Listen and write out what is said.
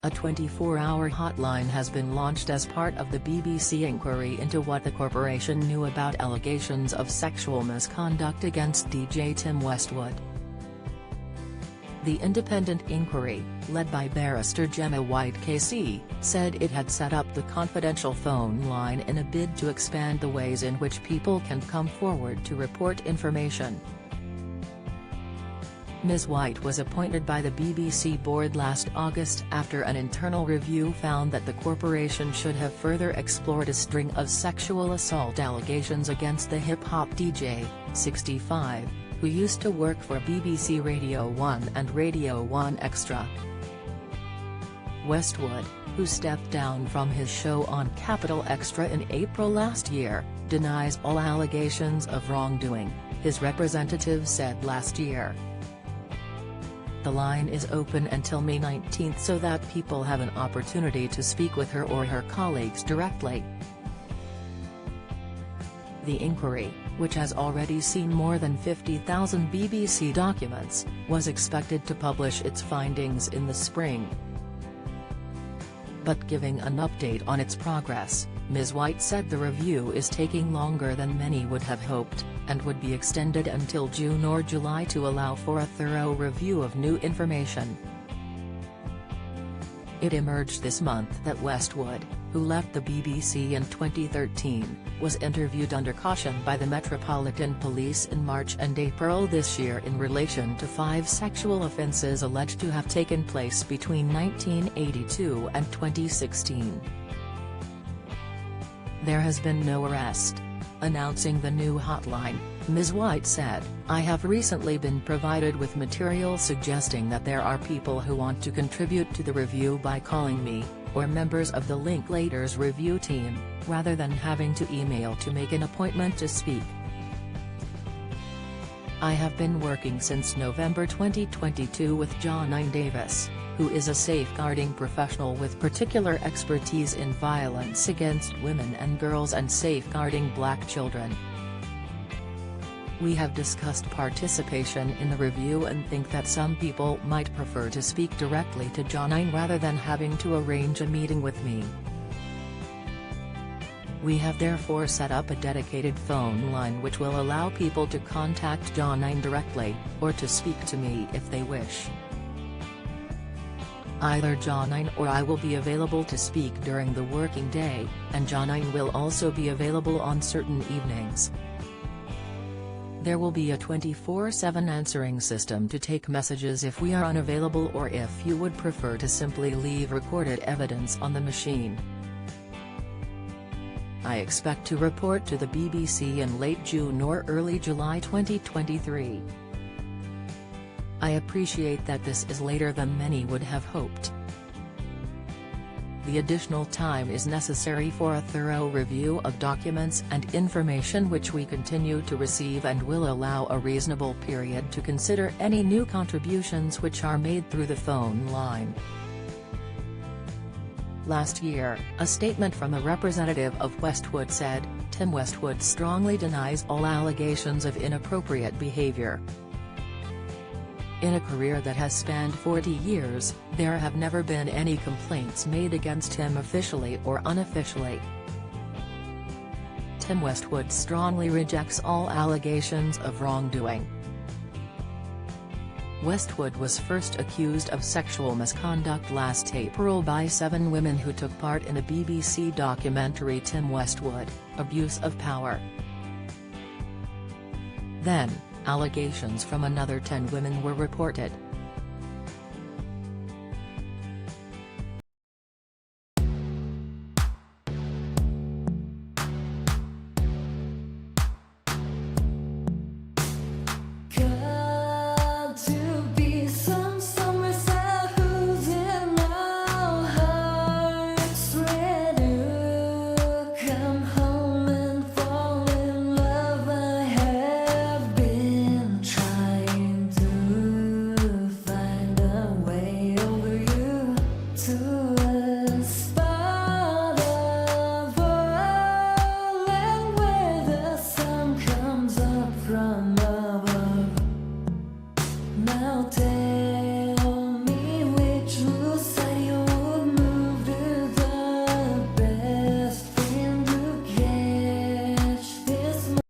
A 24-hour hotline has been launched as part of the BBC inquiry into what the corporation knew about allegations of sexual misconduct against DJ Tim Westwood. The independent inquiry, led by barrister Gemma White KC, said it had set up the confidential phone line in a bid to expand the ways in which people can come forward to report information. Ms. White was appointed by the BBC board last August after an internal review found that the corporation should have further explored a string of sexual assault allegations against the hip-hop DJ, 65, who used to work for BBC Radio 1 and Radio 1 Extra. Westwood, who stepped down from his show on Capital Extra in April last year, denies all allegations of wrongdoing, his representative said last year. The line is open until May 19 so that people have an opportunity to speak with her or her colleagues directly. The inquiry, which has already seen more than 50,000 BBC documents, was expected to publish its findings in the spring. But giving an update on its progress, Ms. White said the review is taking longer than many would have hoped, and would be extended until June or July to allow for a thorough review of new information. It emerged this month that Westwood, who left the BBC in 2013, was interviewed under caution by the Metropolitan Police in March and April this year in relation to 5 sexual offences alleged to have taken place between 1982 and 2016. There has been no arrest. Announcing the new hotline, Ms. White said, "I have recently been provided with material suggesting that there are people who want to contribute to the review by calling me, or members of the Linklaters review team, rather than having to email to make an appointment to speak. I have been working since November 2022 with John Davis, who is a safeguarding professional with particular expertise in violence against women and girls and safeguarding black children. We have discussed participation in the review and think that some people might prefer to speak directly to John rather than having to arrange a meeting with me. We have therefore set up a dedicated phone line which will allow people to contact John directly, or to speak to me if they wish. Either John or I will be available to speak during the working day, and John will also be available on certain evenings. There will be a 24/7 answering system to take messages if we are unavailable or if you would prefer to simply leave recorded evidence on the machine. I expect to report to the BBC in late June or early July 2023. I appreciate that this is later than many would have hoped. The additional time is necessary for a thorough review of documents and information which we continue to receive and will allow a reasonable period to consider any new contributions which are made through the phone line." Last year, a statement from a representative of Westwood said, "Tim Westwood strongly denies all allegations of inappropriate behaviour. In a career that has spanned 40 years, there have never been any complaints made against him officially or unofficially. Tim Westwood strongly rejects all allegations of wrongdoing." Westwood was first accused of sexual misconduct last April by 7 women who took part in a BBC documentary Tim Westwood, Abuse of Power. Then, allegations from another 10 women were reported. From above, now